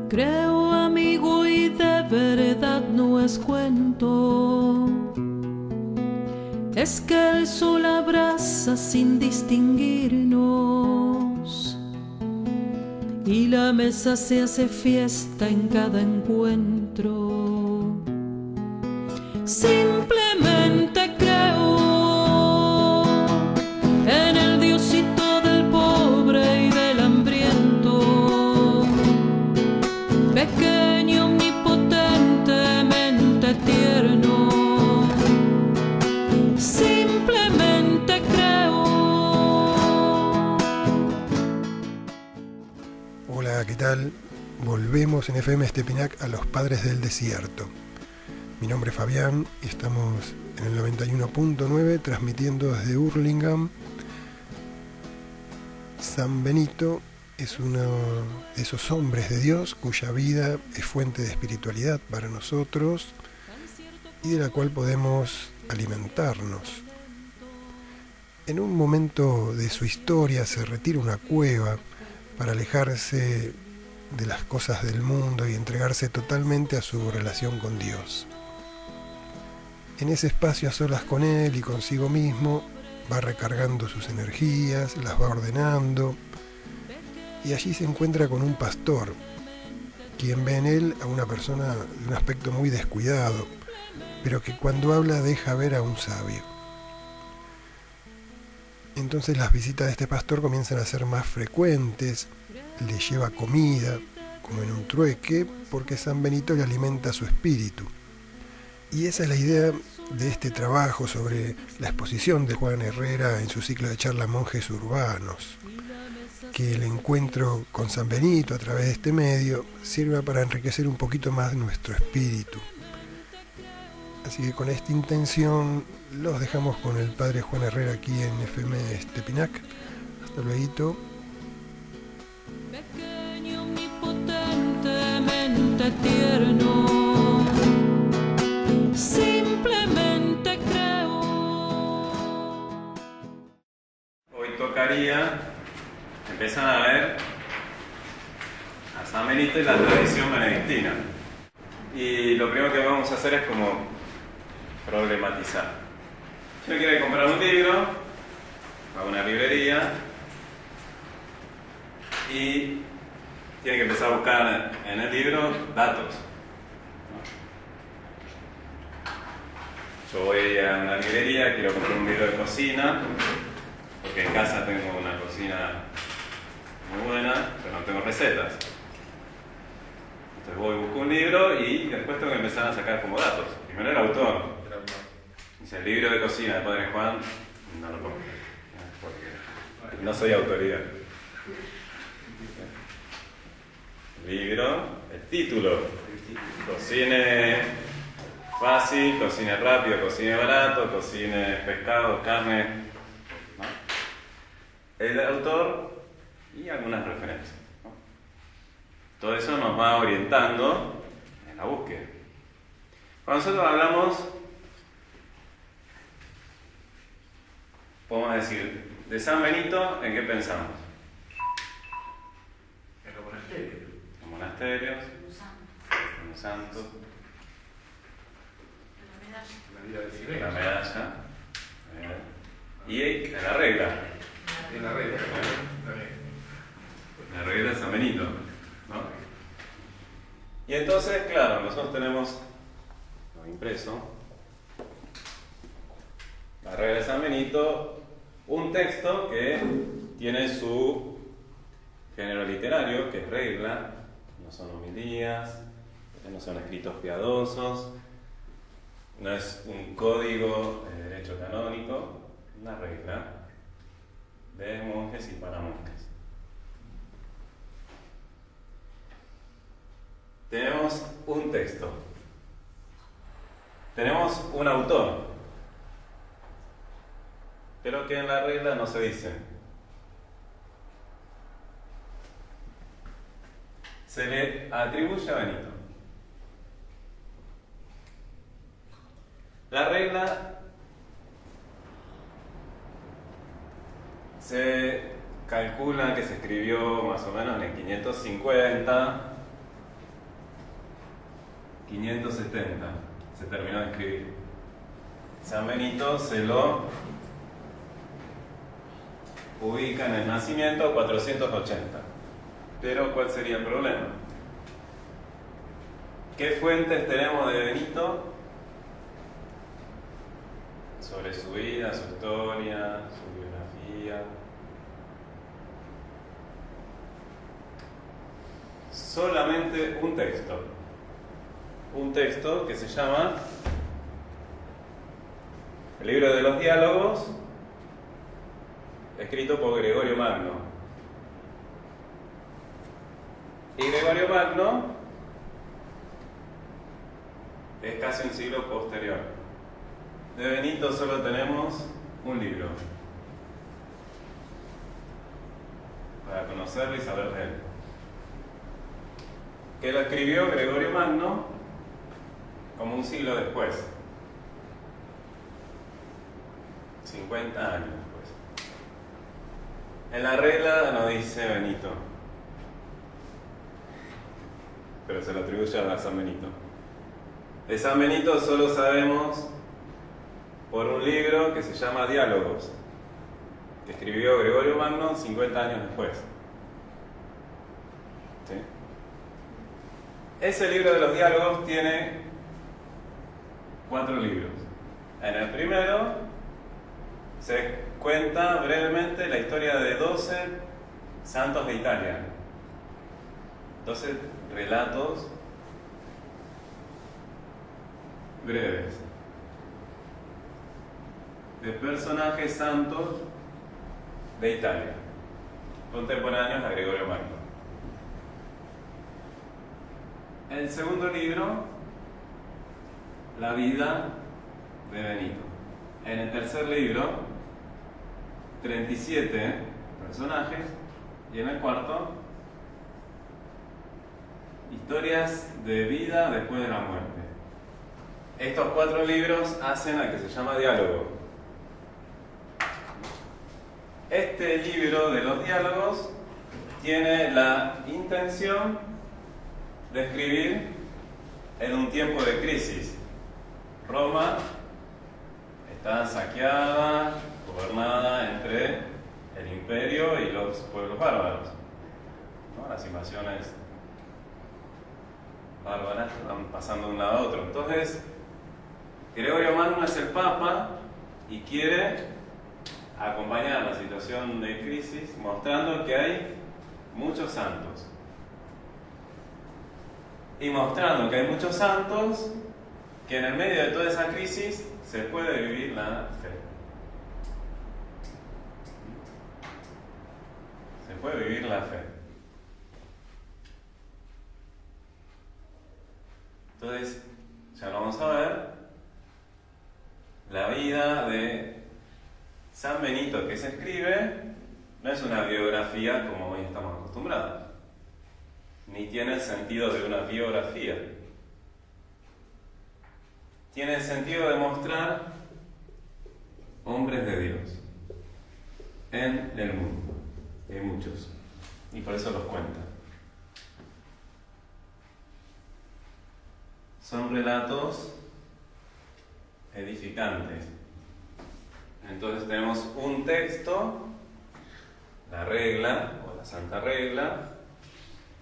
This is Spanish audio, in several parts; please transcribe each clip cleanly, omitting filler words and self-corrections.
Creo, amigo, y de verdad no es cuento. Es que el sol abraza sin distinguirnos y la mesa se hace fiesta en cada encuentro. Simplemente creo en el diosito del pobre y del hambriento, pequeño, omnipotentemente tierno. Simplemente creo. Hola, ¿qué tal? Volvemos en FM Estepinac a los Padres del Desierto. Mi nombre es Fabián y estamos en el 91.9 transmitiendo desde Hurlingham. San Benito es uno de esos hombres de Dios cuya vida es fuente de espiritualidad para nosotros y de la cual podemos alimentarnos. En un momento de su historia se retira a una cueva para alejarse de las cosas del mundo y entregarse totalmente a su relación con Dios. En ese espacio a solas con él y consigo mismo, va recargando sus energías, las va ordenando, y allí se encuentra con un pastor, quien ve en él a una persona de un aspecto muy descuidado, pero que cuando habla deja ver a un sabio. Entonces las visitas de este pastor comienzan a ser más frecuentes, le lleva comida, como en un trueque, porque San Benito le alimenta su espíritu. Y esa es la idea de este trabajo sobre la exposición de Juan Herrera en su ciclo de charlas Monjes Urbanos, que el encuentro con San Benito a través de este medio sirva para enriquecer un poquito más nuestro espíritu. Así que con esta intención los dejamos con el Padre Juan Herrera aquí en FM Estepinac. Hasta luego. Pequeño, omnipotentemente tierno. Simplemente creo. Hoy tocaría empezar a ver a San Benito y la tradición benedictina. Y lo primero que vamos a hacer es como problematizar. Si uno quiere comprar un libro, va a una librería y tiene que empezar a buscar en el libro datos. Yo voy a una librería, quiero comprar un libro de cocina, porque en casa tengo una cocina muy buena, pero no tengo recetas. Entonces voy, busco un libro y después tengo que empezar a sacar como datos. Primero el autor. Dice, el libro de cocina del Padre Juan, no lo pongo, porque no soy autoridad. Libro, el título, cocine fácil, cocine rápido, cocine barato, cocine pescado, carne, ¿no? El autor y algunas referencias, ¿no? Todo eso nos va orientando en la búsqueda. Cuando nosotros hablamos, podemos decir, de San Benito, ¿en qué pensamos? En los monasterios. En monasterios, en los santos, La vida de silencio. la medalla, y en la regla. En la regla. La regla de San Benito, ¿no? Y entonces, claro, nosotros tenemos impreso la regla de San Benito, un texto que tiene su género literario, que es regla, no son homilías, no son escritos piadosos, no es un código de derecho canónico, una regla de monjes y para monjes. Tenemos un texto, tenemos un autor, pero que en la regla no se dice. Se le atribuye a Benito. La regla se calcula que se escribió más o menos en el 550 570 se terminó de escribir. San Benito se lo ubica en el nacimiento 480. Pero ¿cuál sería el problema? ¿Qué fuentes tenemos de Benito sobre su vida, su historia, su biografía? Solamente un texto que se llama el Libro de los Diálogos, escrito por Gregorio Magno. Y Gregorio Magno es casi un siglo posterior. De Benito solo tenemos un libro para conocerlo y saber de él, que lo escribió Gregorio Magno como un siglo después, 50 años después. En la regla no dice Benito, pero se lo atribuye a San Benito. De San Benito solo sabemos por un libro que se llama Diálogos, que escribió Gregorio Magno 50 años después. ¿Sí? Ese libro de los Diálogos tiene 4 libros. En el primero se cuenta brevemente la historia de 12 santos de Italia. 12 relatos breves de personajes santos de Italia, contemporáneos a Gregorio Magno. El segundo libro, la vida de Benito. En el tercer libro, 37 personajes. Y en el cuarto, historias de vida después de la muerte. Estos 4 libros hacen al que se llama Diálogo. Este libro de los Diálogos tiene la intención de escribir en un tiempo de crisis. Roma está saqueada, gobernada entre el imperio y los pueblos bárbaros, ¿no? Las invasiones bárbaras están pasando de un lado a otro. Entonces, Gregorio Magno es el Papa y quiere acompañar la situación de crisis mostrando que hay muchos santos. Y mostrando que hay muchos santos, que en el medio de toda esa crisis se puede vivir la fe. Se puede vivir la fe. Entonces, ya lo vamos a ver, la vida de San Benito que se escribe no es una biografía como hoy estamos acostumbrados, ni tiene el sentido de una biografía. Tiene el sentido de mostrar hombres de Dios en el mundo. Hay muchos, y por eso los cuenta. Son relatos edificantes. Entonces tenemos un texto, la regla o la Santa Regla,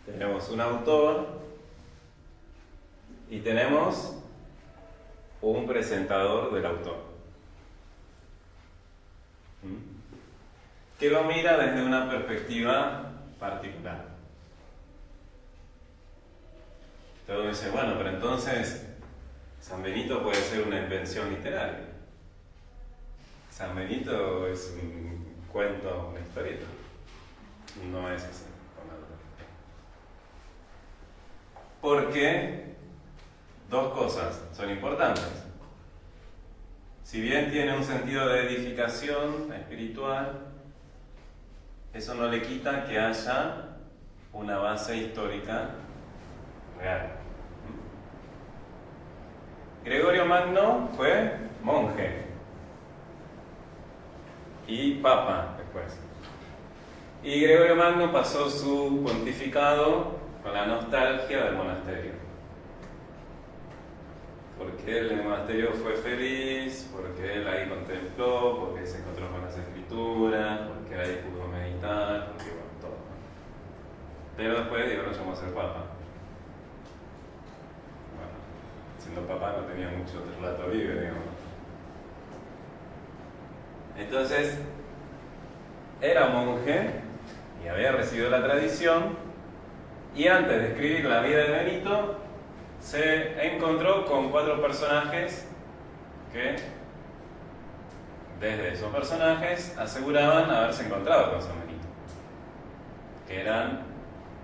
tenemos un autor y tenemos un presentador del autor, que lo mira desde una perspectiva particular. Entonces uno dice, bueno, pero entonces San Benito puede ser una invención literaria. San Benito es un cuento, una historieta. No es así. Porque dos cosas son importantes. Si bien tiene un sentido de edificación espiritual, eso no le quita que haya una base histórica real. Gregorio Magno fue monje y papa después. Y Gregorio Magno pasó su pontificado con la nostalgia del monasterio. porque él en el monasterio fue feliz, porque él ahí contempló, porque se encontró con las escrituras, porque ahí pudo meditar, porque bueno, todo, ¿no? Pero después digo, no llamó a ser papa. Bueno, siendo papa no tenía mucho relato libre, digamos. Entonces, era monje y había recibido la tradición, y antes de escribir la vida de Benito, se encontró con 4 personajes que, desde esos personajes, aseguraban haberse encontrado con San Benito, que eran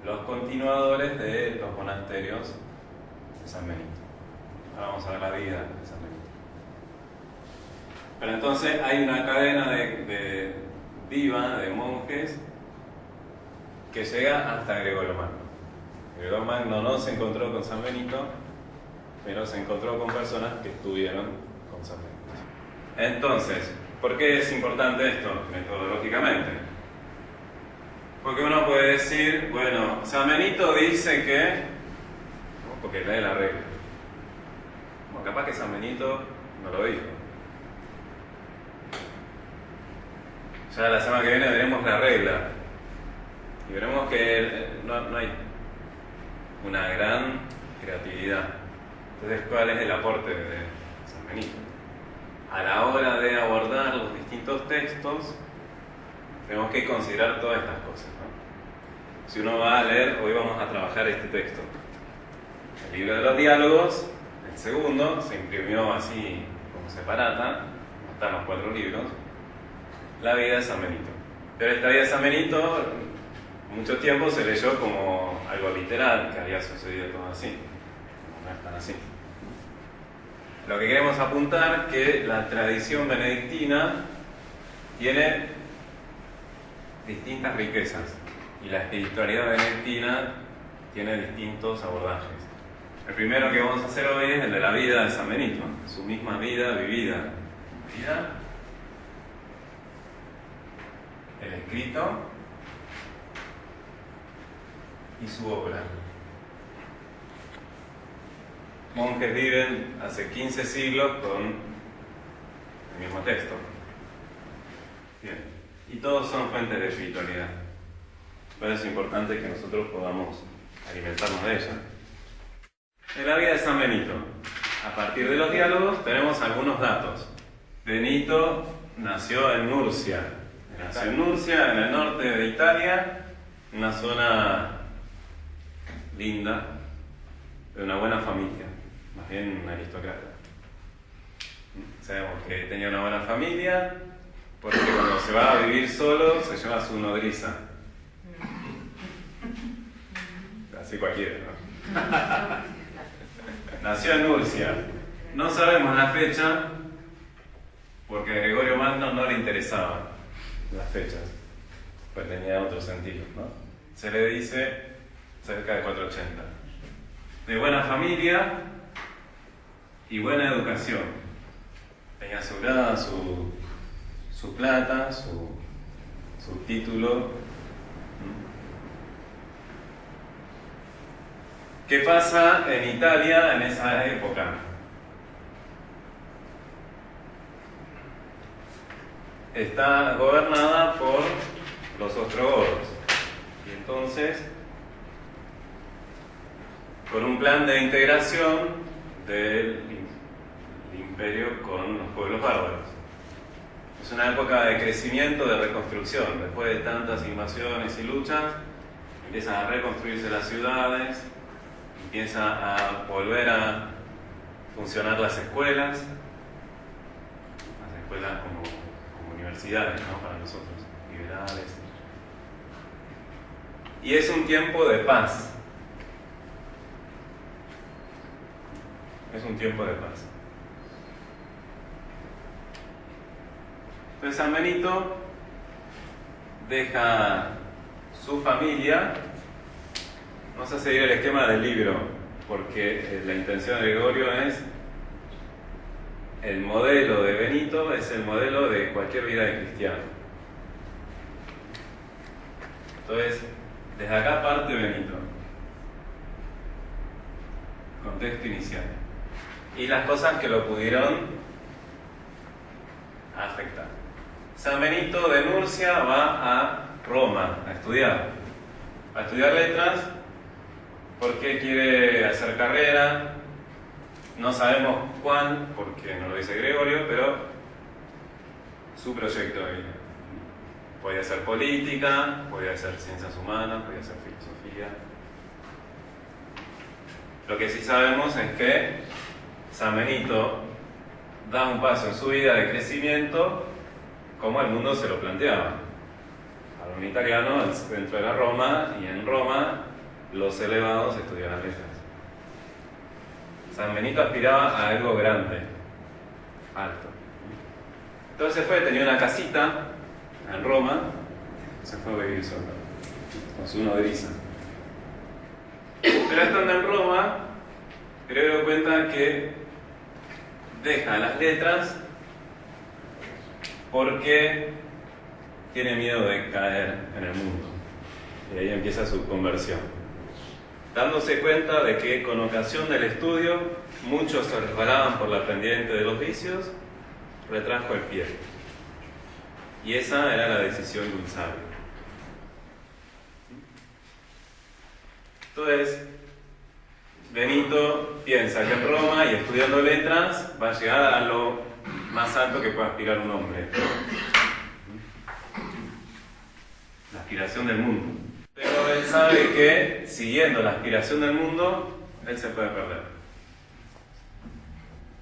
los continuadores de los monasterios de San Benito. Ahora vamos a ver la vida de San Benito. Pero entonces hay una cadena de viva de monjes que llega hasta Gregorio Magno. Gregorio Magno no se encontró con San Benito, pero se encontró con personas que estuvieron con San Benito. Entonces, ¿por qué es importante esto metodológicamente? Porque uno puede decir, bueno, San Benito dice que, porque lee la regla. Bueno, capaz que San Benito no lo dijo. Ya la semana que viene veremos la regla y veremos que no hay una gran creatividad. Entonces, ¿cuál es el aporte de San Benito? A la hora de abordar los distintos textos, tenemos que considerar todas estas cosas, ¿no? Si uno va a leer, hoy vamos a trabajar este texto. El libro de los diálogos, el segundo, se imprimió así como separata, están los 4 libros. La vida de San Benito. Pero esta vida de San Benito, mucho tiempo se leyó como algo literal, que había sucedido todo así. No es tan así. Lo que queremos apuntar es que la tradición benedictina tiene distintas riquezas y la espiritualidad benedictina tiene distintos abordajes. El primero que vamos a hacer hoy es el de la vida de San Benito, su misma vida vivida. Vida, el escrito y su obra. Monjes viven hace 15 siglos con el mismo texto. Bien. Y todos son fuentes de espiritualidad. Pero es importante que nosotros podamos alimentarnos de ella. En la vida de San Benito, a partir de los diálogos, tenemos algunos datos. Benito nació en Nurcia. Nació en Nurcia, en el norte de Italia, una zona linda, de una buena familia, más bien un aristócrata. Sabemos que tenía una buena familia, porque cuando se va a vivir solo, se lleva a su nodriza. Así cualquiera, ¿no? Nació en Nurcia. No sabemos la fecha, porque a Gregorio Magno no le interesaba las fechas, pues tenía otro sentido, ¿no? Se le dice cerca de 480. De buena familia y buena educación. Tenía asegurada su plata, su título. ¿Qué pasa en Italia en esa época? Está gobernada por los ostrogodos. Y entonces, con un plan de integración del imperio con los pueblos bárbaros. Es una época de crecimiento, de reconstrucción. Después de tantas invasiones y luchas, empiezan a reconstruirse las ciudades, empieza a volver a funcionar las escuelas como universidades, ¿no? Para nosotros, liberales. Y es un tiempo de paz. Es un tiempo de paz. Entonces San Benito deja su familia. Vamos a seguir el esquema del libro, porque la intención de Gregorio es el modelo de Benito, es el modelo de cualquier vida de cristiano. Entonces, desde acá parte Benito. Contexto inicial. y las cosas que lo pudieron afectar. San Benito de Nurcia va a Roma a estudiar letras, porque quiere hacer carrera, no sabemos cuál, porque no lo dice Gregorio, pero su proyecto de vida. Podía ser política, podía ser ciencias humanas, podía ser filosofía. Lo que sí sabemos es que San Benito da un paso en su vida de crecimiento como el mundo se lo planteaba. Al unitariano, al centro de la Roma, y en Roma los elevados estudiaban letras. San Benito aspiraba a algo grande, alto. Entonces tenía una casita en Roma, se fue a vivir solo, con su nodriza. Pero estando en Roma, Gregorio cuenta que deja las letras porque tiene miedo de caer en el mundo. Y ahí empieza su conversión. Dándose cuenta de que con ocasión del estudio muchos se resbalaban por la pendiente de los vicios, retrajo el pie. Y esa era la decisión de un sabio. Entonces, Benito piensa que en Roma y estudiando letras va a llegar a lo más alto que puede aspirar un hombre. La aspiración del mundo. Pero él sabe que siguiendo la aspiración del mundo, él se puede perder.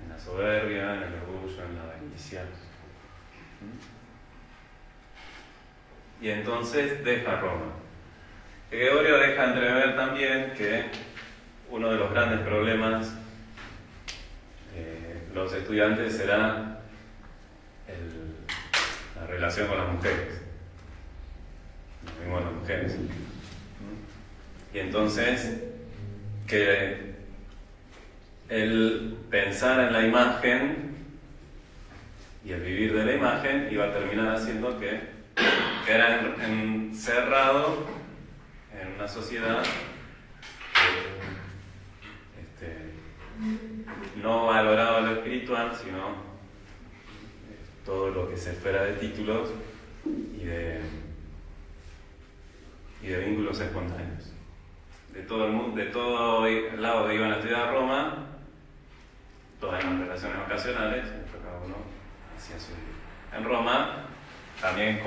En la soberbia, en el orgullo, en la avaricia. Y entonces deja Roma. Gregorio deja entrever también que uno de los grandes problemas de los estudiantes será la relación con las mujeres. Lo mismo con las mujeres. Y entonces, que el pensar en la imagen y el vivir de la imagen iba a terminar haciendo que quedara encerrado en una sociedad que no valoraba lo espiritual, sino todo lo que se espera de títulos y de vínculos espontáneos. De todo el mundo, de todo lado iban a estudiar a Roma, todas las relaciones ocasionales, cada uno hacía su vida. En Roma, también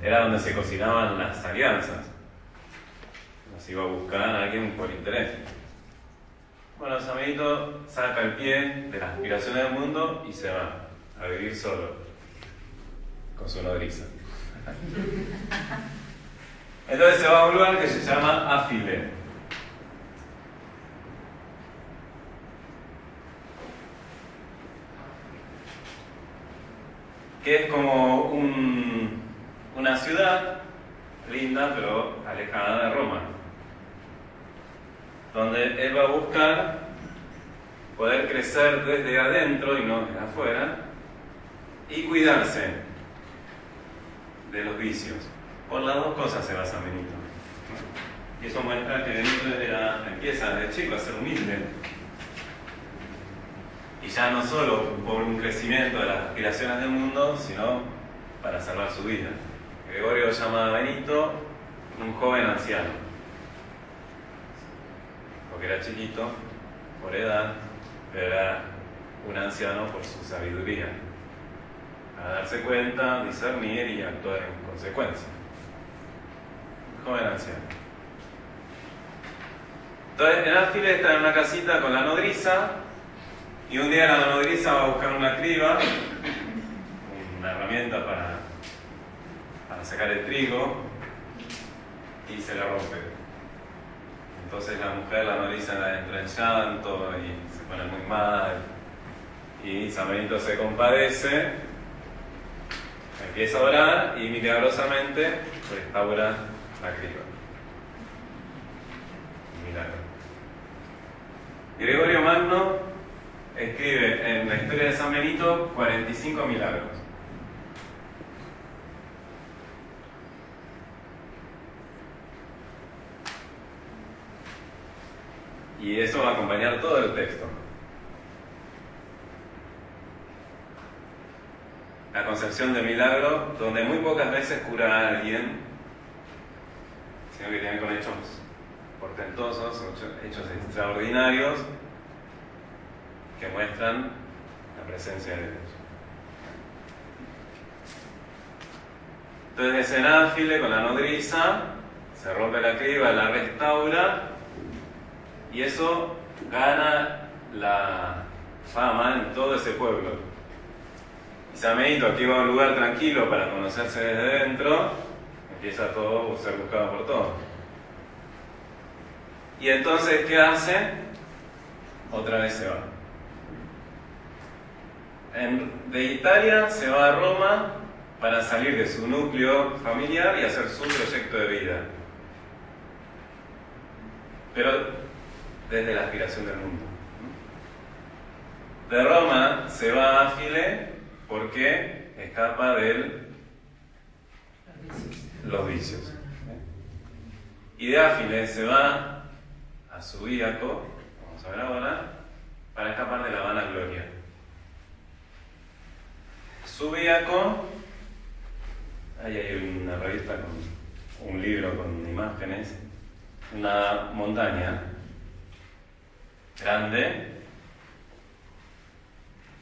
era donde se cocinaban las alianzas. Las iba a buscar a alguien por interés. Bueno, San Benito saca el pie de las aspiraciones del mundo y se va a vivir solo, con su nodriza. Entonces se va a un lugar que se llama Afile. Que es como una ciudad linda, pero alejada de Roma, donde él va a buscar poder crecer desde adentro y no desde afuera, y cuidarse de los vicios. Por las dos cosas se basa Benito. Y eso muestra que Benito empieza desde chico a ser humilde. Y ya no solo por un crecimiento de las aspiraciones del mundo, sino para salvar su vida. Gregorio llama a Benito un joven anciano, porque era chiquito por edad, pero era un anciano por su sabiduría, a darse cuenta, discernir y actuar en consecuencia. Joven anciano. Entonces, en Afile está en una casita con la nodriza, y un día la nodriza va a buscar una criba, una herramienta para sacar el trigo, y se la rompe. Entonces la mujer, la nodriza, entra en llanto y se pone muy mal, y San Benito se compadece, empieza a orar y milagrosamente restaura la criba. Milagro. Gregorio Magno escribe en la historia de San Benito 45 milagros. Y eso va a acompañar todo el texto. la concepción del milagro, donde muy pocas veces cura a alguien, sino que tiene con hechos portentosos, hechos extraordinarios, que muestran la presencia de Dios. Entonces ese náfile con la nodriza se rompe la criba, la restaura, y eso gana la fama en todo ese pueblo. Y San Benito, aquí va a un lugar tranquilo para conocerse desde dentro, empieza todo a ser buscado por todos. Y entonces, ¿qué hace? Otra vez se va. De Italia se va a Roma para salir de su núcleo familiar y hacer su proyecto de vida. Pero desde la aspiración del mundo. De Roma se va a Áfile porque escapa de los vicios. Y de Áfile se va a Subíaco, vamos a ver ahora, para escapar de la vanagloria. Subíaco, ahí hay una revista con un libro con imágenes, una montaña grande,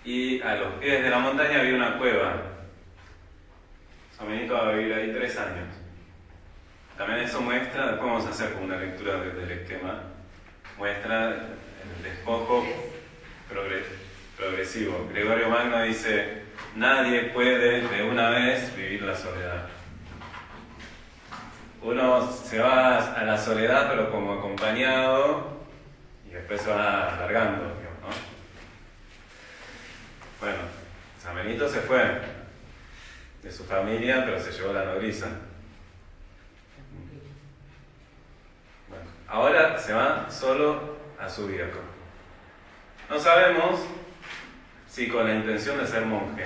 y a los pies de la montaña había una cueva. San Benito va a vivir ahí 3 años. También eso muestra, después vamos a hacer como una lectura del esquema, muestra el despojo progresivo. Gregorio Magno dice: nadie puede de una vez vivir la soledad. Uno se va a la soledad pero como acompañado y después se va alargando, ¿no? Bueno, San Benito se fue de su familia, pero se llevó la nodriza. Bueno, ahora se va solo a Subíaco. No sabemos si con la intención de ser monje,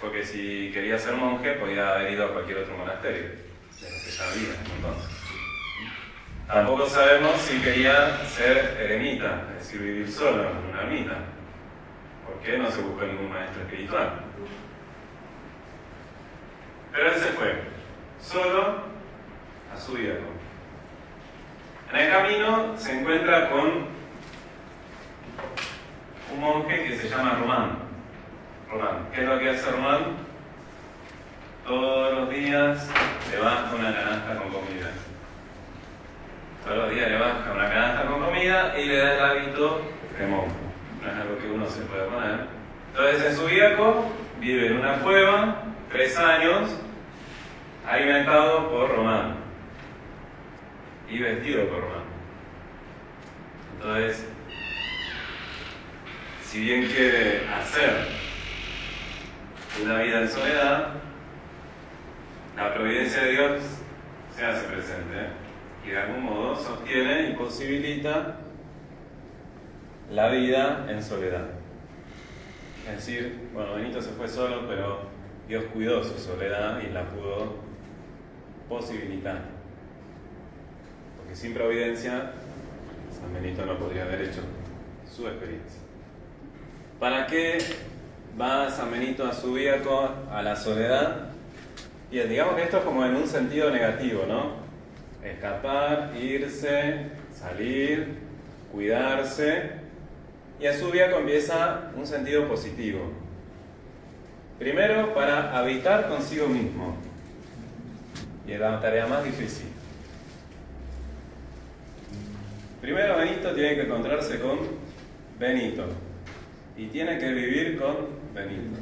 porque si quería ser monje podía haber ido a cualquier otro monasterio, de los que ya había entonces. Tampoco sabemos si quería ser eremita, es decir, vivir solo en una ermita. ¿Por qué no se buscó ningún maestro espiritual? Pero él se fue, solo a Subíaco. En el camino se encuentra con un monje que se llama Román. ¿Qué es lo que hace Román? Todos los días le baja una canasta con comida. Todos los días le baja una canasta con comida y le da el hábito de monje. No es algo que uno se puede poner. Entonces en Subíaco vive en una cueva, 3 años, alimentado por Román y vestido por Román. Entonces, si bien quiere hacer una vida en soledad, la providencia de Dios se hace presente y de algún modo sostiene y posibilita la vida en soledad. Es decir, bueno, Benito se fue solo, pero Dios cuidó su soledad y la pudo posibilitar. Porque sin providencia, San Benito no podría haber hecho su experiencia. ¿Para qué va San Benito a Subíaco, a la soledad? Bien, digamos que esto es como en un sentido negativo, ¿no? Escapar, irse, salir, cuidarse. Y a Subíaco empieza un sentido positivo. Primero, para habitar consigo mismo. Y es la tarea más difícil. Primero Benito tiene que encontrarse con Benito. Y tiene que vivir con Benito.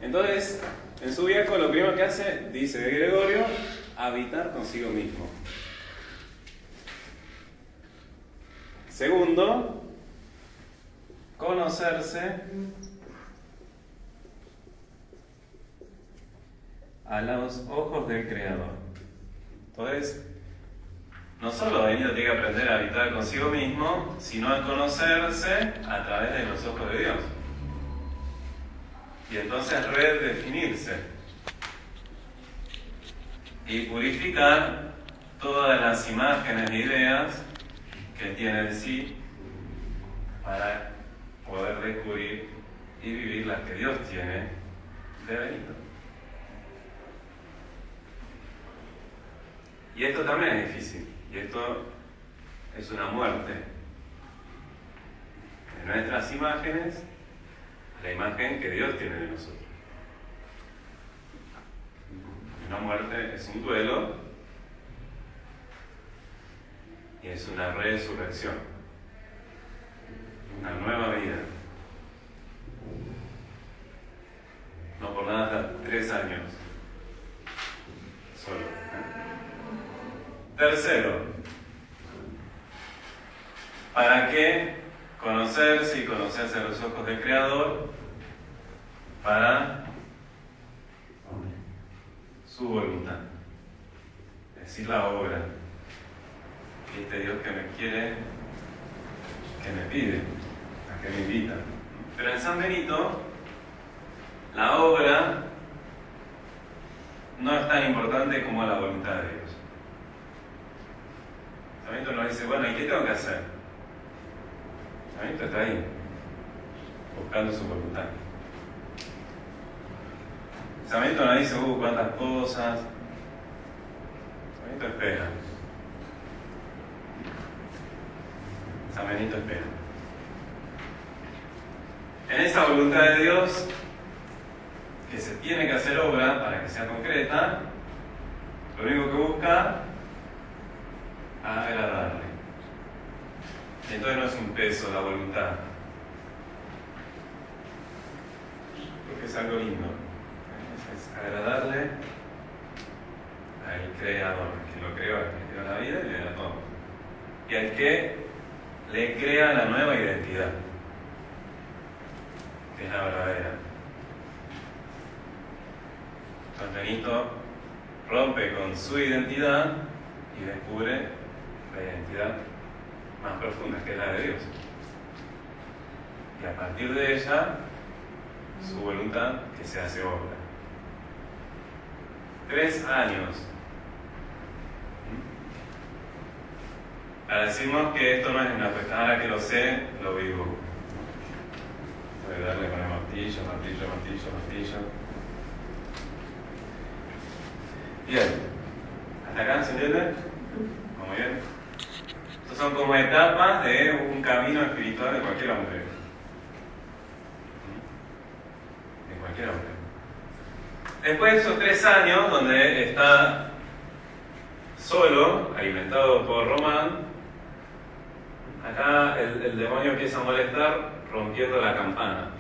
Entonces, en Subíaco lo primero que hace, dice Gregorio, habitar consigo mismo. Segundo, conocerse a los ojos del Creador. Entonces, no solo Benito tiene que aprender a habitar consigo mismo, sino a conocerse a través de los ojos de Dios. Y entonces redefinirse y purificar todas las imágenes e ideas que tiene de sí para poder que Dios tiene de Benito. Y esto también es difícil, y esto es una muerte. En nuestras imágenes, la imagen que Dios tiene de nosotros. Una muerte es un duelo y es una resurrección, una nueva vida. No por nada hasta 3 años solo. Tercero, ¿para qué conocerse y conocerse a los ojos del Creador? Para su voluntad, es decir, la obra. Este Dios que me quiere, que me pide, a que me invita. Pero en San Benito, la obra no es tan importante como la voluntad de Dios. San Benito nos dice, bueno, ¿y qué tengo que hacer? San Benito está ahí, buscando su voluntad. San Benito nos dice, cuántas cosas. San Benito espera. San Benito espera. En esa voluntad de Dios, que se tiene que hacer obra para que sea concreta, lo único que busca agradarle. Entonces no es un peso la voluntad, porque es algo lindo. Es agradarle al Creador, que lo creó, al que creó la vida y le da todo. Y al que le crea la nueva identidad, que es la verdadera. San Benito rompe con su identidad y descubre la identidad más profunda, que es la de Dios. Y a partir de ella, su voluntad que se hace obra. 3 años. Para decirnos que esto no es una cuestión, ahora que lo sé, lo vivo. Voy a darle con el martillo. Bien. ¿Hasta acá se entiende? Muy bien. Estos son como etapas de un camino espiritual de cualquier hombre. De cualquier hombre. Después de esos 3 años donde está solo, alimentado por Román, acá el demonio empieza a molestar rompiendo la campana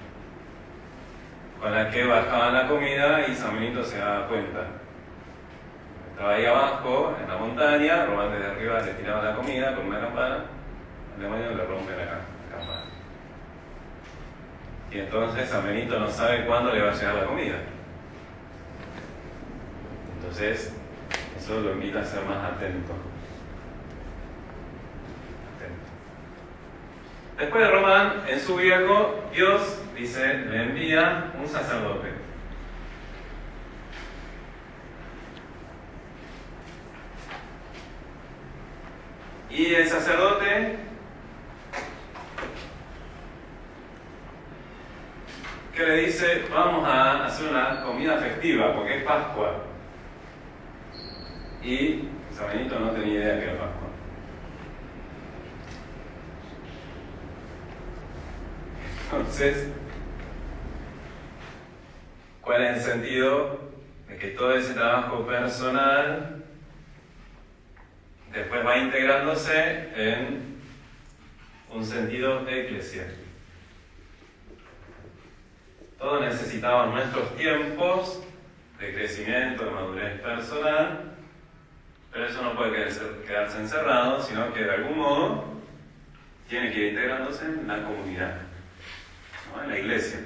con la que bajaban la comida, y San Benito se daba cuenta. Estaba ahí abajo, en la montaña, Román desde arriba le tiraba la comida con una campana, el demonio le rompe la campana. Y entonces San Benito no sabe cuándo le va a llegar la comida. Entonces, eso lo invita a ser más atento. Después de Román, en su viejo, Dios, dice, le envía un sacerdote. Y el sacerdote, que le dice, vamos a hacer una comida festiva, porque es Pascua. Y San Benito no tenía idea que era Pascua. Entonces, ¿cuál es el sentido de que todo ese trabajo personal después va integrándose en un sentido eclesial? Todos necesitamos nuestros tiempos de crecimiento, de madurez personal, pero eso no puede quedarse encerrado, sino que de algún modo tiene que ir integrándose en la comunidad, ¿no? En la iglesia.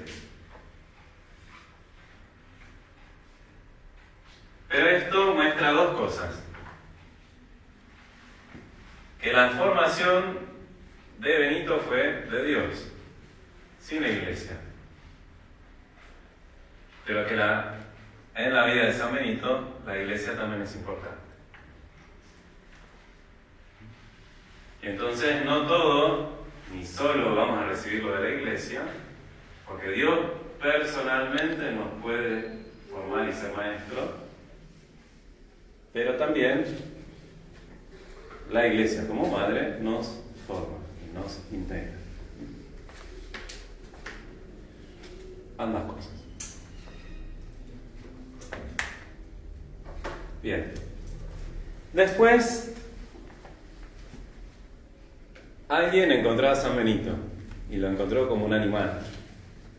Pero esto muestra 2 cosas. Que la formación de Benito fue de Dios, sin la iglesia. Pero que en la vida de San Benito, la iglesia también es importante. Y entonces no todo, ni solo vamos a recibirlo de la iglesia, porque Dios personalmente nos puede formar y ser maestro, pero también la Iglesia como madre nos forma y nos integra. Ambas cosas. Bien. Después, alguien encontró a San Benito y lo encontró como un animal,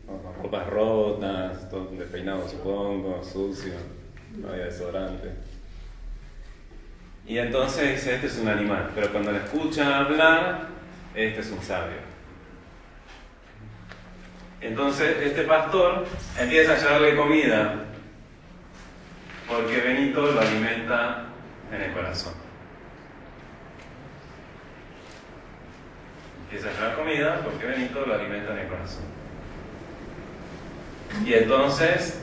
con ropas rotas, todo despeinado supongo, sucio, no había desodorante. Y entonces dice, este es un animal, pero cuando lo escucha hablar, este es un sabio. Entonces este pastor empieza a llevarle comida, porque Benito lo alimenta en el corazón. Empieza a llevar comida porque Benito lo alimenta en el corazón. Y entonces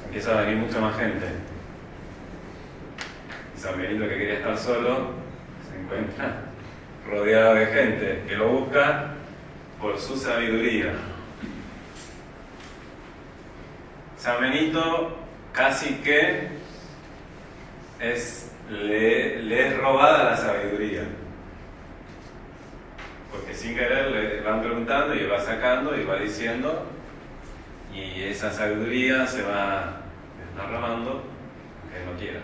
empieza a venir mucha más gente. San Benito, que quería estar solo, se encuentra rodeado de gente que lo busca por su sabiduría. San Benito casi que le es robada la sabiduría, porque sin querer le van preguntando y él va sacando y va diciendo, y esa sabiduría se va desparramando que no quiera.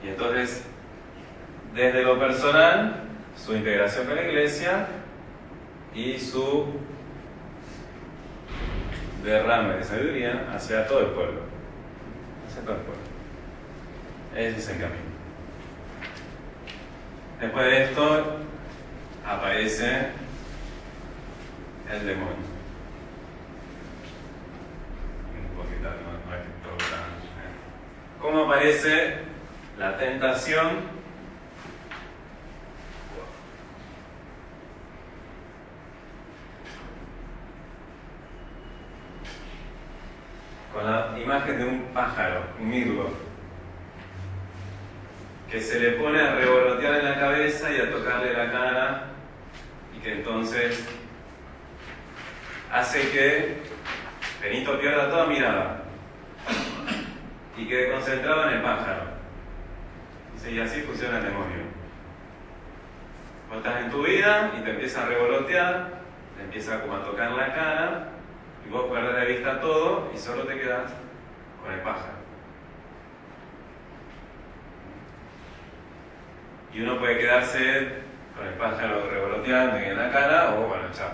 Y entonces, desde lo personal, su integración con la Iglesia y su derrame de sabiduría hacia todo el pueblo. Ese es el camino. Después de esto, aparece el demonio. Un poquito, no es que todo tan... ¿Cómo aparece la tentación? Con la imagen de un pájaro, un mirlo, que se le pone a revolotear en la cabeza y a tocarle la cara, y que entonces hace que Benito pierda toda mirada y quede concentrado en el pájaro. Dice, y así funciona el demonio. Vos estás en tu vida y te empieza a revolotear, te empieza como a tocar la cara, y vos perdés de vista todo y solo te quedás con el pájaro. Y uno puede quedarse con el pájaro revoloteando en la cara, o bueno, chao,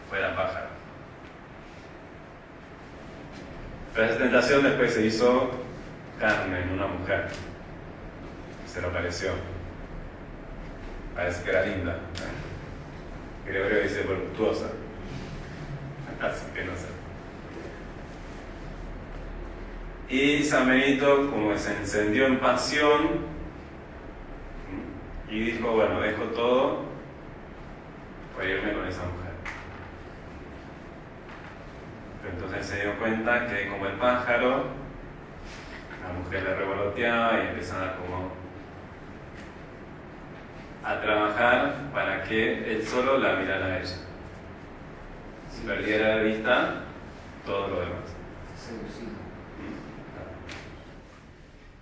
fuera pájaro. Pero esa tentación después se hizo carne en una mujer. Se lo pareció. Parece que era linda. Gregorio dice voluptuosa. Así que no sé. Y San Benito, como se encendió en pasión, y dijo, bueno, dejo todo para irme con esa mujer. Pero entonces se dio cuenta que como el pájaro, la mujer le revoloteaba y empezaba como a trabajar para que él solo la mirara a ella. Si perdiera de vista todo lo demás. Seducido.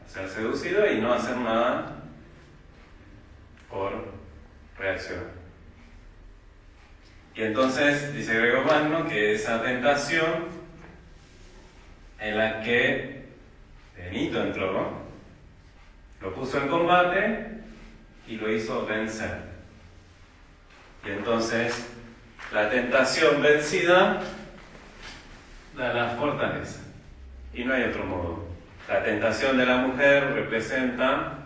Ser seducido y no hacer nada por reaccionar. Y entonces dice Gregorio Magno que esa tentación en la que Benito entró, lo puso en combate y lo hizo vencer. Y entonces la tentación vencida da la fortaleza. Y no hay otro modo. La tentación de la mujer representa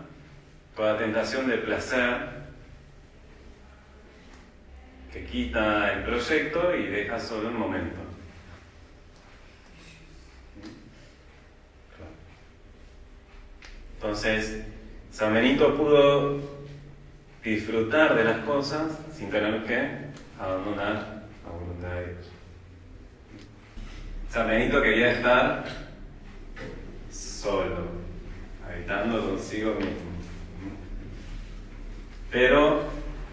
toda tentación de placer que quita el proyecto y deja solo el momento. Entonces, San Benito pudo disfrutar de las cosas sin tener que abandonar la voluntad de Dios. San Benito quería estar solo, habitando consigo mismo. Pero,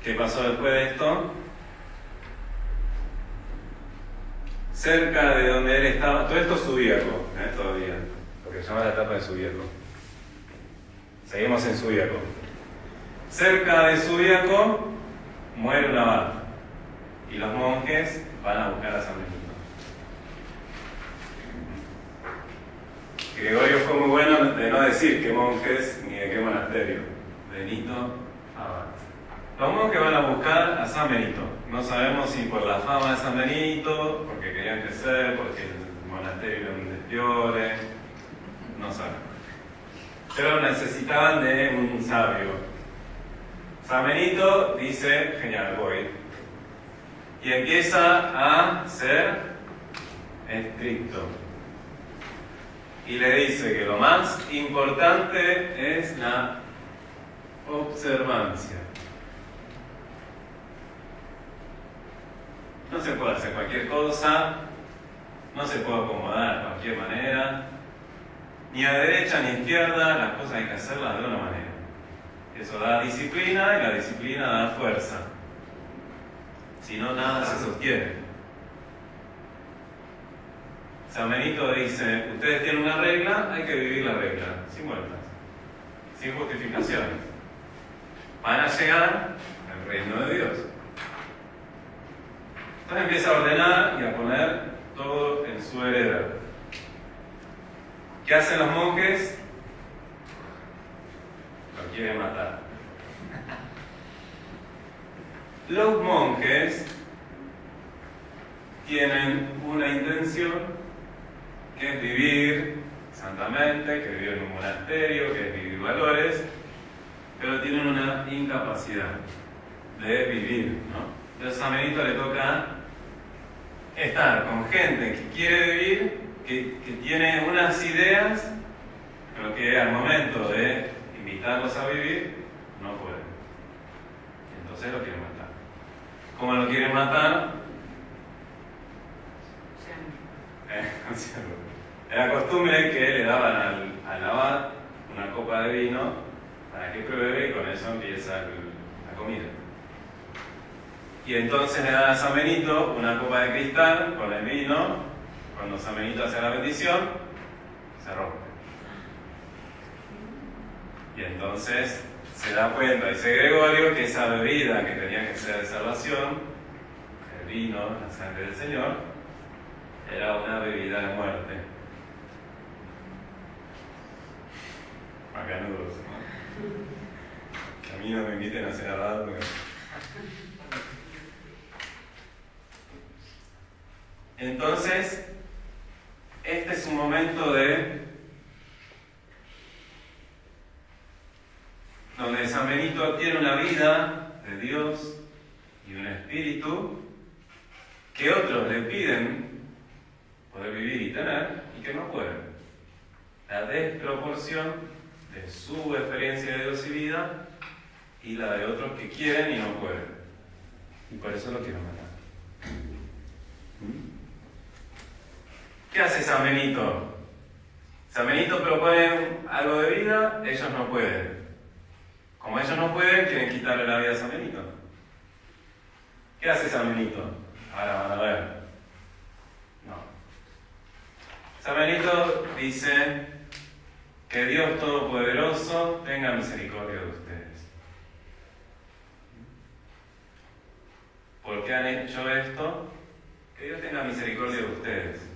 ¿qué pasó después de esto? Cerca de donde él estaba, todo esto es Subíaco, todavía, lo que se llama la etapa de Subíaco. Seguimos en Subíaco. Cerca de Subíaco muere un abad y los monjes van a buscar a San Benito. Gregorio fue muy bueno de no decir qué monjes ni de qué monasterio. Benito abad. Los monjes van a buscar a San Benito. No sabemos si por la fama de San Benito, porque querían crecer, porque el monasterio era un despiole, no sabemos. Pero necesitaban de un sabio. San Benito dice, genial, voy. Y empieza a ser estricto. Y le dice que lo más importante es la observancia. No se puede hacer cualquier cosa, no se puede acomodar de cualquier manera, ni a derecha ni a izquierda, las cosas hay que hacerlas de una manera. Eso da disciplina y la disciplina da fuerza. Si no, nada se sostiene. San Benito dice, ustedes tienen una regla, hay que vivir la regla, sin vueltas, sin justificaciones. Van a llegar al reino de Dios. Entonces empieza a ordenar y a poner todo en su heredad. ¿Qué hacen los monjes? Lo quieren matar. Los monjes tienen una intención que es vivir santamente, que es vivir en un monasterio, que es vivir valores, pero tienen una incapacidad de vivir, ¿no? Entonces a San Benito le toca estar con gente que quiere vivir, que tiene unas ideas, pero que al momento de invitarlos a vivir, no pueden. Entonces lo quieren matar. ¿Cómo lo quieren matar? Era costumbre que le daban al abad una copa de vino para que pruebe y con eso empieza la comida. Y entonces le dan a San Benito una copa de cristal con el vino. Cuando San Benito hace la bendición, se rompe. Y entonces se da cuenta, dice Gregorio, que esa bebida que tenía que ser de salvación, el vino, la sangre del Señor, era una bebida de muerte. Macanudos, ¿no? Que a mí no me inviten a cenar nada porque... Entonces, este es un momento donde San Benito tiene una vida de Dios y un espíritu que otros le piden poder vivir y tener y que no pueden. La desproporción de su experiencia de Dios y vida y la de otros que quieren y no pueden. Y por eso lo quiero matar. ¿Qué hace San Benito? San Benito propone algo de vida, ellos no pueden. Como ellos no pueden, quieren quitarle la vida a San Benito. ¿Qué hace San Benito? Ahora van a ver. No. San Benito dice que Dios Todopoderoso tenga misericordia de ustedes. ¿Por qué han hecho esto? Que Dios tenga misericordia de ustedes.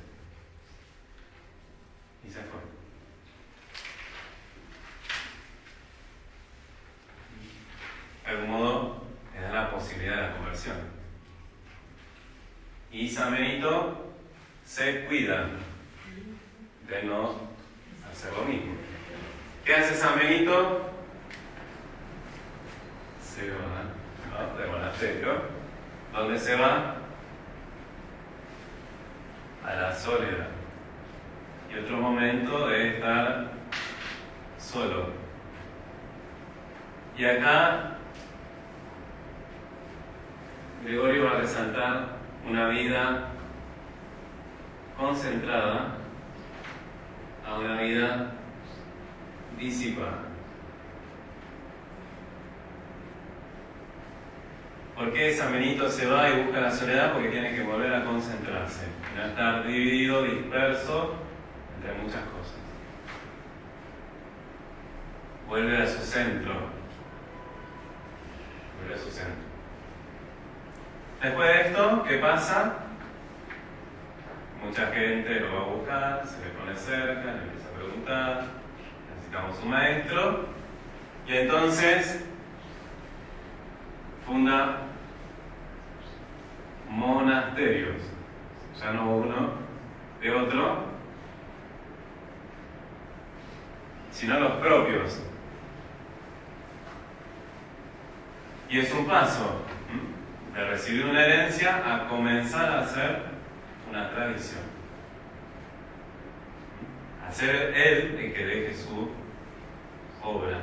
Y se fue. De algún modo, le da la posibilidad de la conversión. Y San Benito se cuida de no hacer lo mismo. ¿Qué hace San Benito? Se va, ¿no?, del monasterio. ¿Dónde se va? A la soledad. Y otro momento de estar solo. Y acá Gregorio va a resaltar una vida concentrada a una vida disipada. ¿Por qué San Benito se va y busca la soledad? Porque tiene que volver a concentrarse, y no estar dividido, disperso entre muchas cosas. Vuelve a su centro. Vuelve a su centro. Después de esto, ¿qué pasa? Mucha gente lo va a buscar, se le pone cerca, le empieza a preguntar, necesitamos un maestro, y entonces funda monasterios, ya no uno de otro, sino los propios. Y es un paso de recibir una herencia a comenzar a hacer una tradición. A ser él el que deje su obra.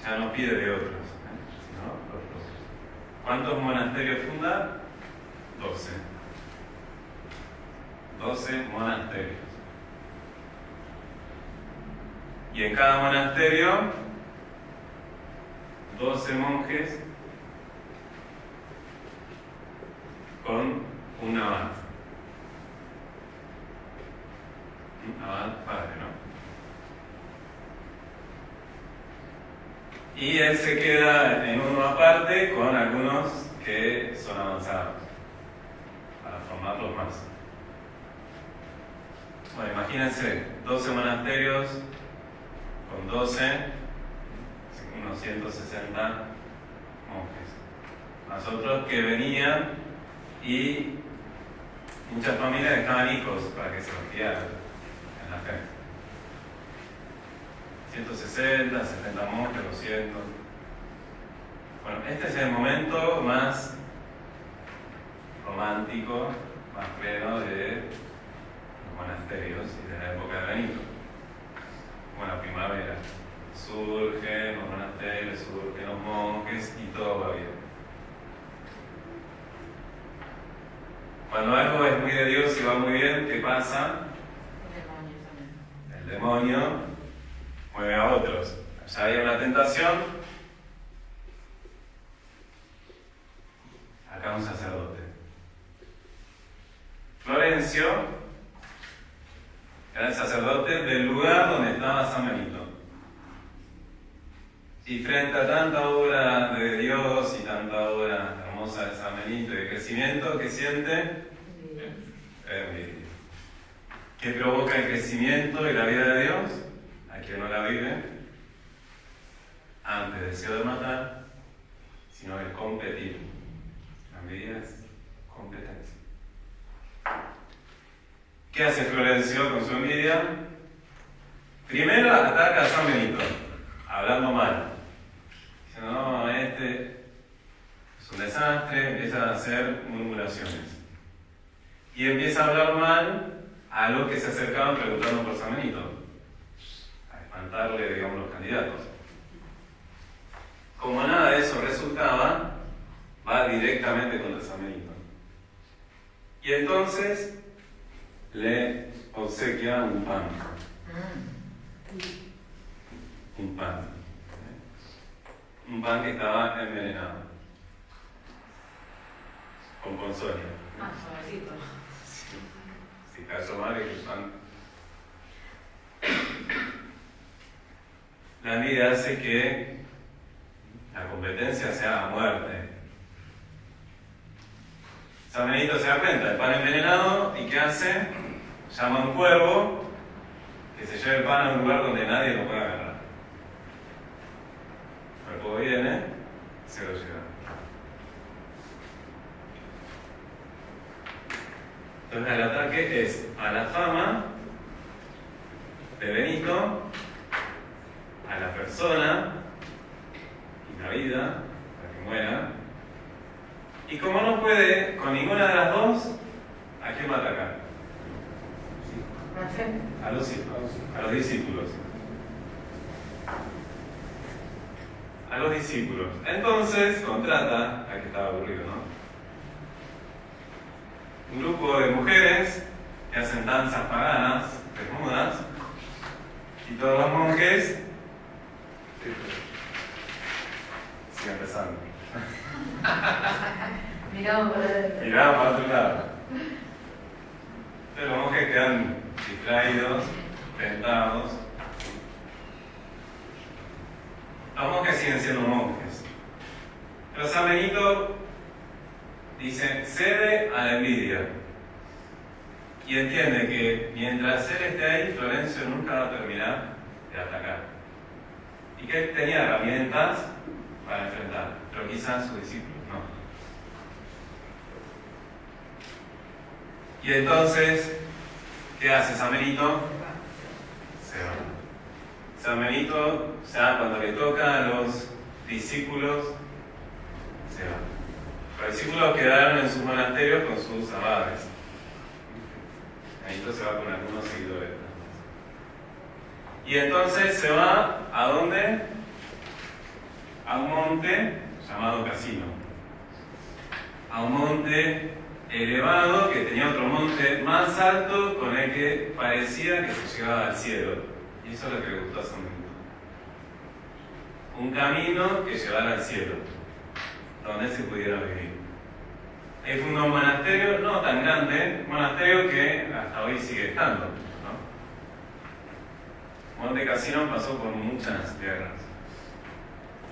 Ya no pide de otros, sino los propios. ¿Cuántos monasterios funda? 12. 12 monasterios. Y en cada monasterio 12 monjes con un abad. Un abad padre, ¿no? Y él se queda en uno aparte con algunos que son avanzados, para formarlos más. Bueno, imagínense, 12 monasterios con 12, unos 160 monjes. Más otros que venían y muchas familias dejaban hijos para que se los criaran en la fe. 160, 70 monjes, 200. Bueno, este es el momento más romántico, más pleno de los monasterios y de la época de Benito. Bueno, primavera. Surgen los monasterios, surgen los monjes y todo va bien. Cuando algo es muy de Dios y va muy bien, ¿qué pasa? El demonio mueve a otros. Allá hay una tentación, acá un sacerdote. Florencio era el sacerdote del lugar donde estaba San Benito. Y frente a tanta obra de Dios y tanta obra hermosa de San Benito y de crecimiento, ¿qué siente? Envidia. ¿Qué provoca el crecimiento y la vida de Dios? A quien no la vive. Antes deseo de matar, sino el competir. La envidia es competencia. ¿Qué hace Florencio con su envidia? Primero ataca a San Benito, hablando mal. Dice, no, este es un desastre, empieza a hacer murmuraciones. Y empieza a hablar mal a los que se acercaban preguntando por San Benito, a espantarle, digamos, los candidatos. Como nada de eso resultaba, va directamente contra San Benito. Y entonces le obsequia un pan. Un pan. Un pan que estaba envenenado. Con ponzoña. Ah, suavecito. Si cayó mal el pan. La envidia hace que la competencia sea a muerte. San Benito se da cuenta, el pan envenenado, ¿y qué hace? Llama a un cuervo que se lleve el pan a un lugar donde nadie lo pueda agarrar. El cuervo viene, se lo lleva. Entonces el ataque es a la fama de Benito, a la persona y la vida, para que muera. Y como no puede con ninguna de las dos, ¿a quién va a atacar? A los discípulos. A los discípulos. Entonces contrata, a que estaba aburrido, ¿no? Un grupo de mujeres que hacen danzas paganas, desnudas, y todos los monjes Miramos para adentro. Miraban para otro lado. Entonces los monjes quedan distraídos, tentados. Los monjes siguen siendo monjes. Pero San Benito dice, cede a la envidia. Y entiende que mientras él esté ahí, Florencio nunca va a terminar de atacar. Y que él tenía herramientas para enfrentar, pero quizás sus discípulos no. Y entonces, ¿qué hace San Benito? Se va. San Benito, ya cuando le toca a los discípulos, se va. Los discípulos quedaron en sus monasterios con sus abades. Benito se va con algunos seguidores. Y entonces se va, ¿a dónde? A un monte llamado Casino. A un monte elevado que tenía otro monte más alto con el que parecía que se llegaba al cielo. Y eso es lo que le gustó a San Benito. Un camino que llevara al cielo, donde se pudiera vivir. Ahí fundó un monasterio, no tan grande, un monasterio que hasta hoy sigue estando, ¿no? Monte Casino pasó por muchas guerras.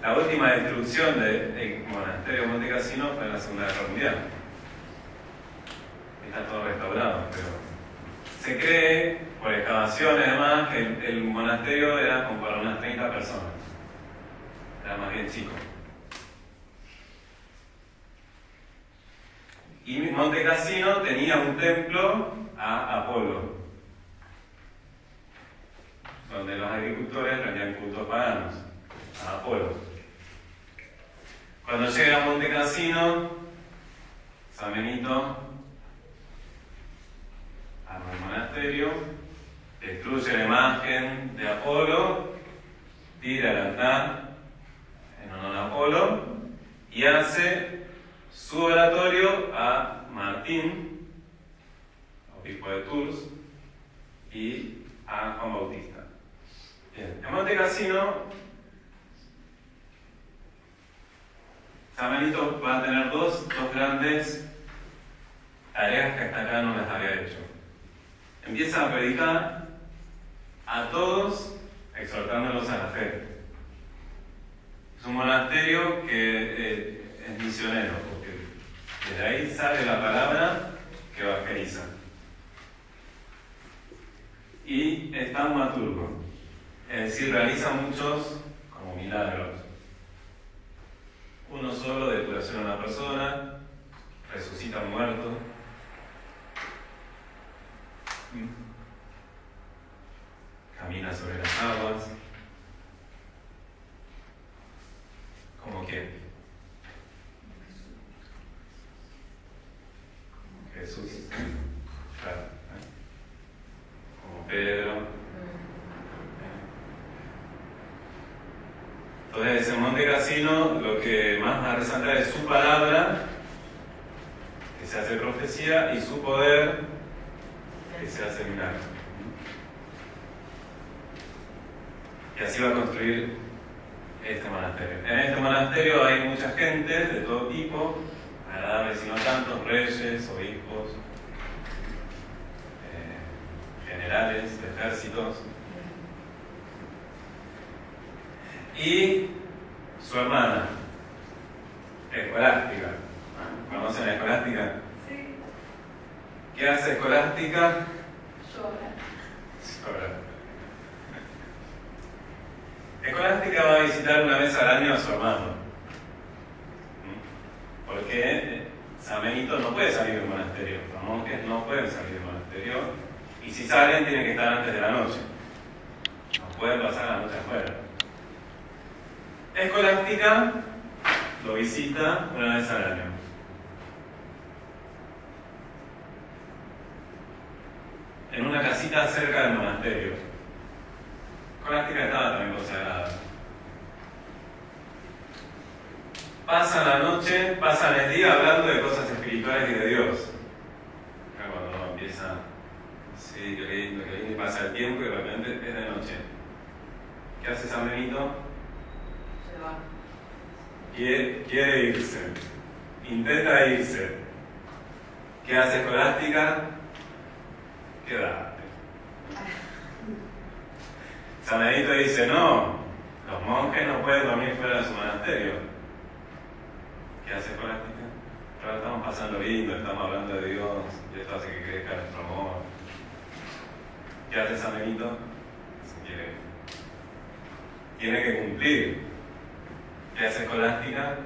La última destrucción del monasterio Monte Casino fue en la Segunda Guerra Mundial. Está todo restaurado, pero se cree, por excavaciones además, que el monasterio era como para unas 30 personas. Era más bien chico. Y Monte Casino tenía un templo a Apolo, donde los agricultores rendían cultos paganos a Apolo. Cuando llega a Monte Casino, San Benito arma el monasterio, destruye la imagen de Apolo, tira el altar en honor a Apolo y hace su oratorio a Martín, obispo de Tours, y a Juan Bautista. Bien. En Monte Casino, San Benito va a tener dos grandes tareas que hasta acá no las había hecho. Empieza a predicar a todos, exhortándolos a la fe. Es un monasterio que es misionero, porque desde ahí sale la palabra que evangeliza. Y es taumaturgo, es decir, realiza muchos como milagros. Uno solo de curación a una persona, resucita a un muerto. Camina sobre las aguas. ¿Como quién? Jesús. Claro. Como Pedro. Entonces, en Monte Casino lo que más va a resaltar es su palabra, que se hace profecía, y su poder, que se hace milagro. Y así va a construir este monasterio. En este monasterio hay mucha gente de todo tipo, agradables y no tantos, reyes, obispos, generales de ejércitos. Y su hermana, Escolástica. ¿Conocen a Escolástica? Sí. ¿Qué hace Escolástica? Llora. Escolástica va a visitar una vez al año a su hermano. Porque San Benito no puede salir del monasterio. Los monjes no pueden salir del monasterio. Y si salen, tienen que estar antes de la noche. No pueden pasar la noche afuera. Escolástica lo visita una vez al año. En una casita cerca del monasterio. Escolástica estaba también consagrada. Pasan la noche, pasan el día hablando de cosas espirituales y de Dios. Acá cuando uno empieza, sí, qué lindo, y pasa el tiempo y de repente es de noche. ¿Qué hace San Benito? Se va. Quiere irse. intenta irse. ¿Qué hace Escolástica? Quédate. San Benito dice, no, los monjes no pueden dormir fuera de su monasterio. ¿Qué hace Escolástica? Ahora estamos pasando lindo, estamos hablando de Dios, y esto hace que crezca nuestro amor. ¿Qué hace San Benito? Tiene que cumplir. ¿Qué hace Escolástica?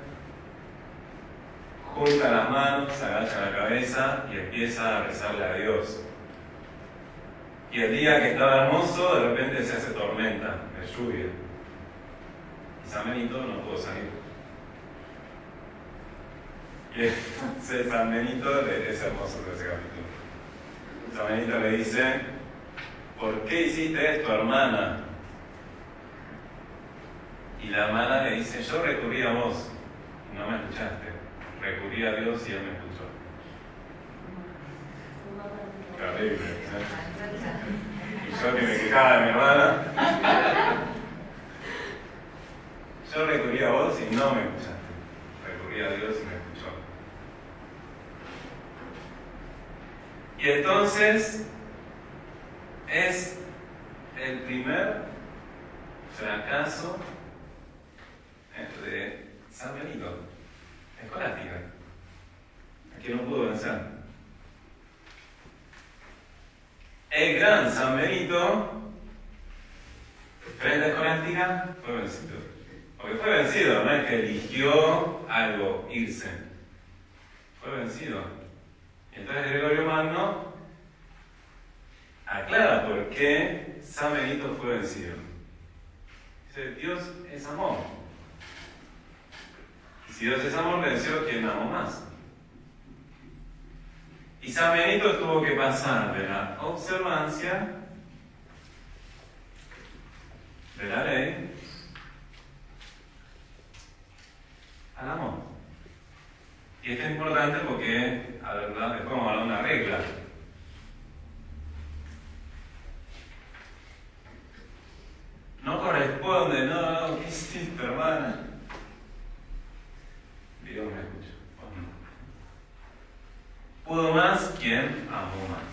Junta las manos, agacha la cabeza y empieza a rezarle a Dios. Y el día que estaba hermoso, de repente se hace tormenta de lluvia. Y San Benito no pudo salir. Y entonces San Benito, es hermoso ese capítulo. San Benito le dice, ¿por qué hiciste esto, hermana? Y la hermana le dice, yo recurrí a vos y no me escuchaste. Recurrí a Dios y Él me escuchó. Terrible, ¿eh? Y yo que me quejaba de mi hermana. Yo recurrí a vos y no me escuchaste. Recurrí a Dios y me escuchó. Y entonces es el primer fracaso de San Benito, Escolástica, a quien no pudo vencer. El gran San Benito, frente a Escolástica, fue vencido. Porque fue vencido, no es que eligió algo, irse. Fue vencido. Y entonces Gregorio Magno aclara por qué San Benito fue vencido. Dice, Dios es amor. Si Dios es amor, venció quien amó más. Y San Benito tuvo que pasar de la observancia de la ley al amor. Y esto es importante porque, a verdad, después vamos a hablar de una regla. No corresponde, no, ¿qué hiciste, hermana? Dios me escucha. Pudo más quien amó más.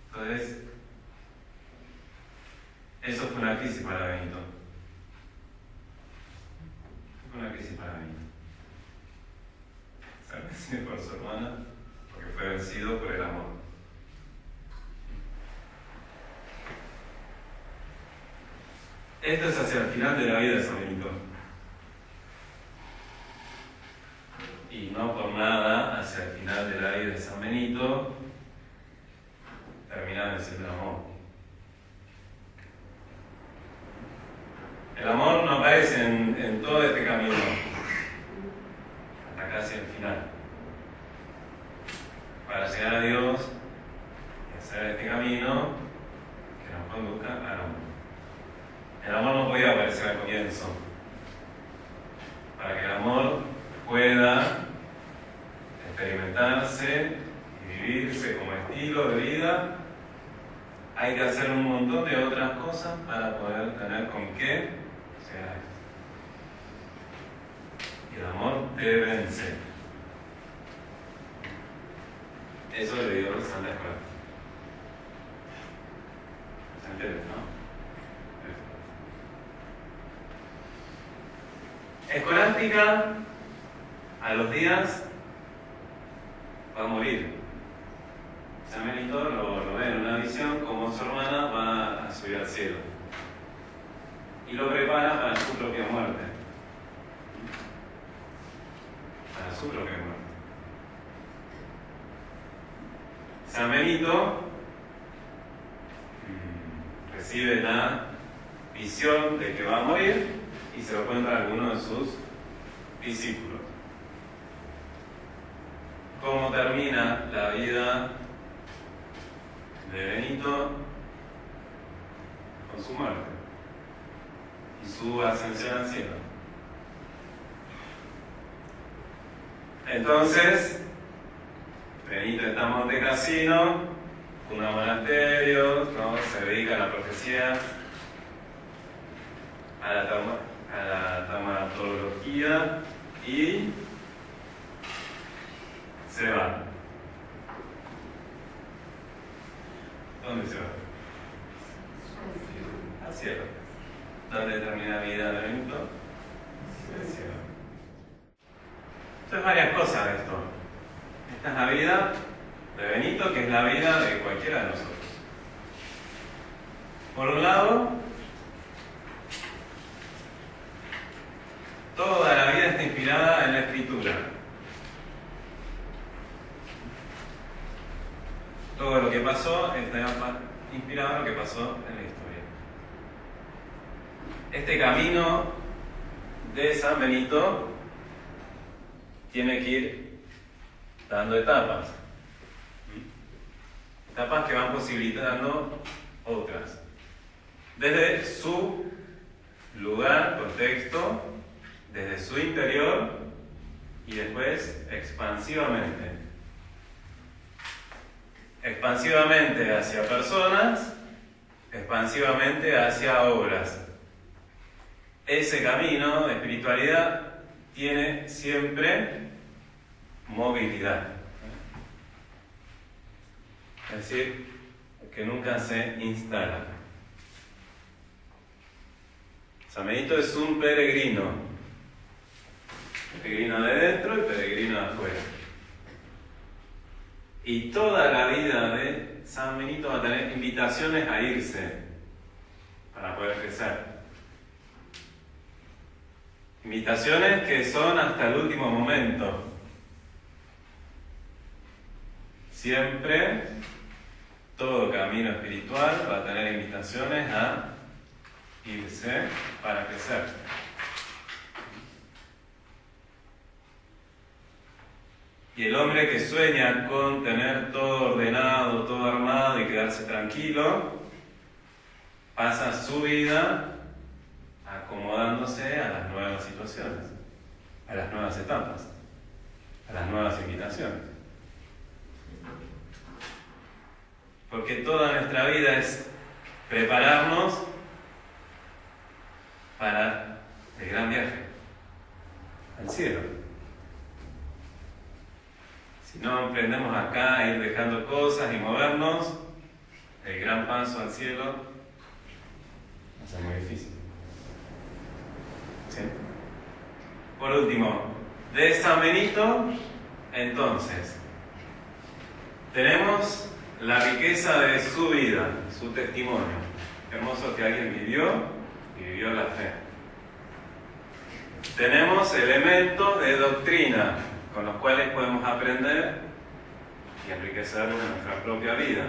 Entonces, eso fue una crisis para Benito. Fue una crisis para Benito. Ser vencido por su hermana, porque fue vencido por el amor. Esto es hacia el final de la vida de San Benito. Y no por nada, hacia el final de la vida de San Benito, termina venciendo el amor. El amor no aparece en todo este camino, hasta casi el final. Para llegar a Dios y hacer este camino que nos conduzca al amor. El amor no podía aparecer al comienzo. Para que el amor pueda experimentarse y vivirse como estilo de vida, hay que hacer un montón de otras cosas para poder tener con qué llegar a esto. Y el amor te vence. Eso le dio Santa Escolástica. ¿Se entiende, no? Escolástica, a los días, va a morir. San Benito lo ve en una visión como su hermana va a subir al cielo. Y lo prepara para su propia muerte. Para su propia muerte. San Benito recibe la visión de que va a morir y se lo cuenta a alguno de sus discípulos. ¿Cómo termina la vida de Benito? Con su muerte y su ascensión al cielo. Entonces, Benito está en Monte Cassino, funda monasterios, ¿no? Se dedica a la profecía, a la taumatología, y se va. ¿Dónde se va? Al cielo. ¿Dónde termina la vida de Benito? El cielo. Entonces, varias cosas de esto. Esta es la vida de Benito, que es la vida de cualquiera de nosotros. Por un lado, toda la vida está inspirada en la Escritura. Todo lo que pasó está inspirado en lo que pasó en la historia. Este camino de San Benito tiene que ir dando etapas. Etapas que van posibilitando otras. Desde su lugar, contexto, desde su interior y después expansivamente. Expansivamente hacia personas, expansivamente hacia obras. Ese camino de espiritualidad tiene siempre movilidad. Es decir, que nunca se instala. San Benito es un peregrino. Peregrino de dentro y peregrino de afuera. Y toda la vida de San Benito va a tener invitaciones a irse para poder crecer. Invitaciones que son hasta el último momento. Siempre, todo camino espiritual va a tener invitaciones a irse para crecer. Y el hombre que sueña con tener todo ordenado, todo armado y quedarse tranquilo, pasa su vida acomodándose a las nuevas situaciones, a las nuevas etapas, a las nuevas invitaciones. Porque toda nuestra vida es prepararnos para el gran viaje al cielo. Si no emprendemos acá a ir dejando cosas y movernos, el gran paso al cielo va a ser muy difícil. ¿Sí? Por último, de San Benito, entonces, tenemos la riqueza de su vida, su testimonio. Qué hermoso que alguien vivió y vivió la fe. Tenemos elementos de doctrina con los cuales podemos aprender y enriquecer nuestra propia vida.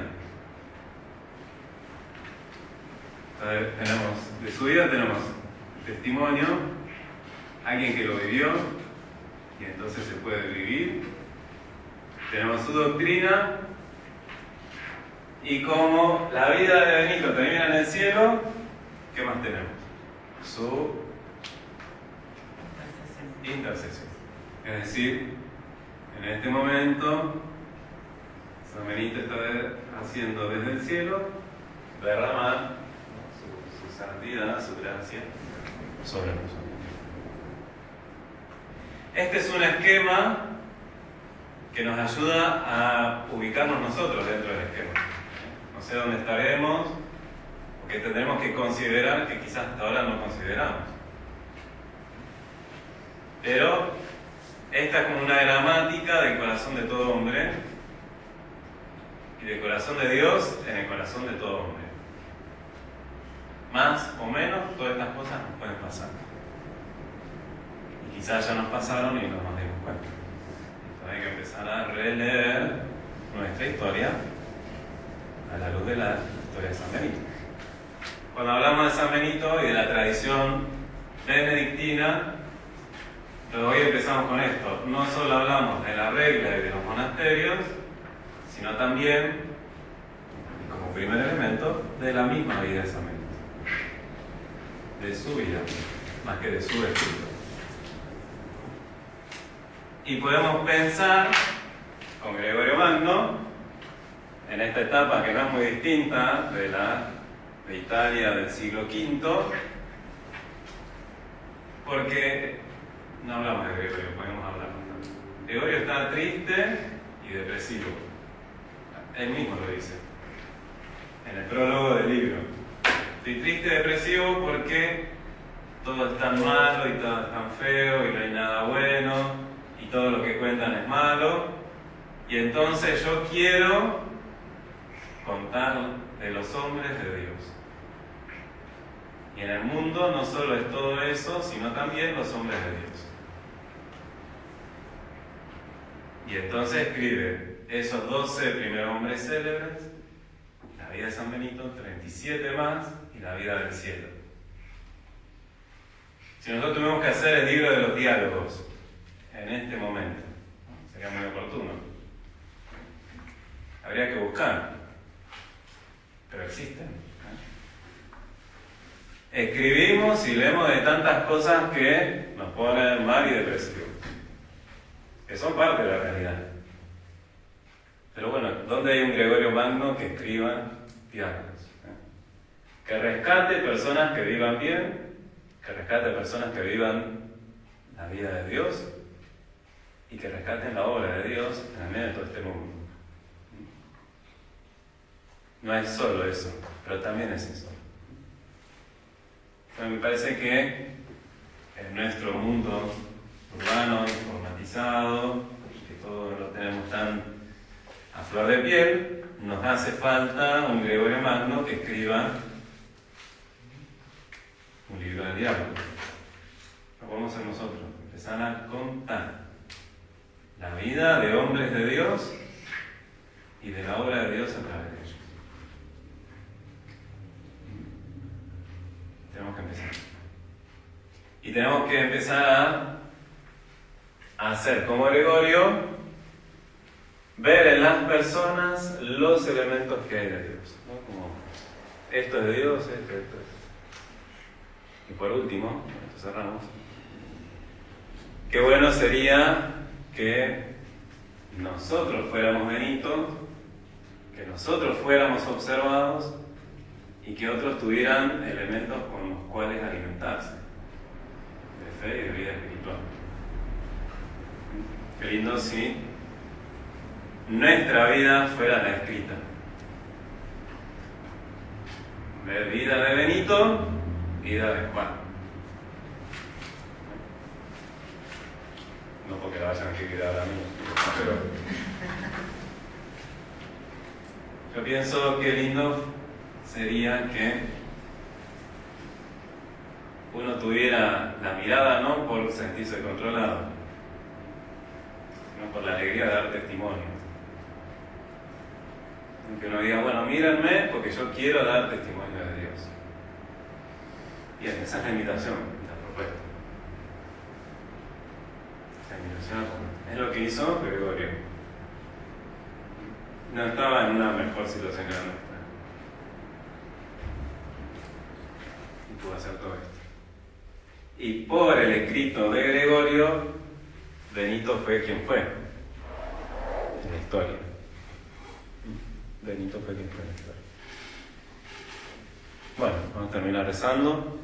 Entonces, de su vida tenemos testimonio, alguien que lo vivió y entonces se puede vivir. Tenemos su doctrina y como la vida de Benito termina en el cielo, ¿qué más tenemos? Su intercesión. Es decir, en este momento, San Benito está haciendo desde el cielo derramar su santidad, su gracia sobre nosotros. Este es un esquema que nos ayuda a ubicarnos nosotros dentro del esquema. No sé dónde estaremos, porque tendremos que considerar que quizás hasta ahora no consideramos. Pero esta es como una gramática del corazón de todo hombre y del corazón de Dios en el corazón de todo hombre. Más o menos, todas estas cosas nos pueden pasar. Y quizás ya nos pasaron y no nos dimos cuenta. Entonces hay que empezar a releer nuestra historia a la luz de la historia de San Benito. Cuando hablamos de San Benito y de la tradición benedictina, hoy empezamos con esto. No solo hablamos de la regla y de los monasterios, sino también, como primer elemento, de la misma vida de San Benito. De su vida, más que de su espíritu. Y podemos pensar con Gregorio Magno en esta etapa que no es muy distinta de Italia del siglo V, porque No hablamos de Gregorio, podemos hablar bastante. Gregorio está triste y depresivo. Él mismo lo dice. En el prólogo del libro. Estoy triste y depresivo porque todo es tan malo y todo es tan feo y no hay nada bueno y todo lo que cuentan es malo. Y entonces yo quiero contar de los hombres de Dios. Y en el mundo no solo es todo eso, sino también los hombres de Dios. Y entonces escribe esos 12 primeros hombres célebres, la vida de San Benito, 37 más y la vida del cielo. Si nosotros tuvimos que hacer el libro de los diálogos en este momento, ¿no? Sería muy oportuno. Habría que buscar, pero existen. Escribimos y leemos de tantas cosas que nos ponen mal y depresivos, que son parte de la realidad. Pero bueno, ¿dónde hay un Gregorio Magno que escriba diálogos? Que rescate personas que vivan bien, que rescate personas que vivan la vida de Dios y que rescaten la obra de Dios en el medio de todo este mundo. No es solo eso, pero también es eso. Pero me parece que en nuestro mundo urbano, informatizado, que todo lo tenemos tan a flor de piel, nos hace falta un Gregorio Magno que escriba un libro de diálogo. Lo podemos hacer nosotros, empezar a contar la vida de hombres de Dios y de la obra de Dios a través de ellos. Tenemos que empezar. Y tenemos que empezar a hacer como Gregorio, ver en las personas los elementos que hay de Dios, ¿no? Como esto es de Dios, esto es. Y por último, esto cerramos, qué bueno sería que nosotros fuéramos benitos, que nosotros fuéramos observados y que otros tuvieran elementos con los cuales alimentarse de fe y de vida espiritual. Qué lindo si nuestra vida fuera la escrita. De vida de Benito, vida de Juan. No porque la vayan a escribir ahora mismo, pero yo pienso que lindo sería que uno tuviera la mirada no por sentirse controlado, sino por la alegría de dar testimonio. Que uno diga, bueno, mírenme porque yo quiero dar testimonio de Dios. Bien, esa es la invitación, la propuesta. La invitación es lo que hizo Gregorio. No estaba en una mejor situación que la nuestra. Y pudo hacer todo esto. Y por el escrito de Gregorio, Benito fue quien fue en la historia. Benito fue quien fue en la historia. Bueno, vamos a terminar rezando.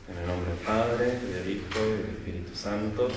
En el nombre del Padre, y del Hijo, y del Espíritu Santo.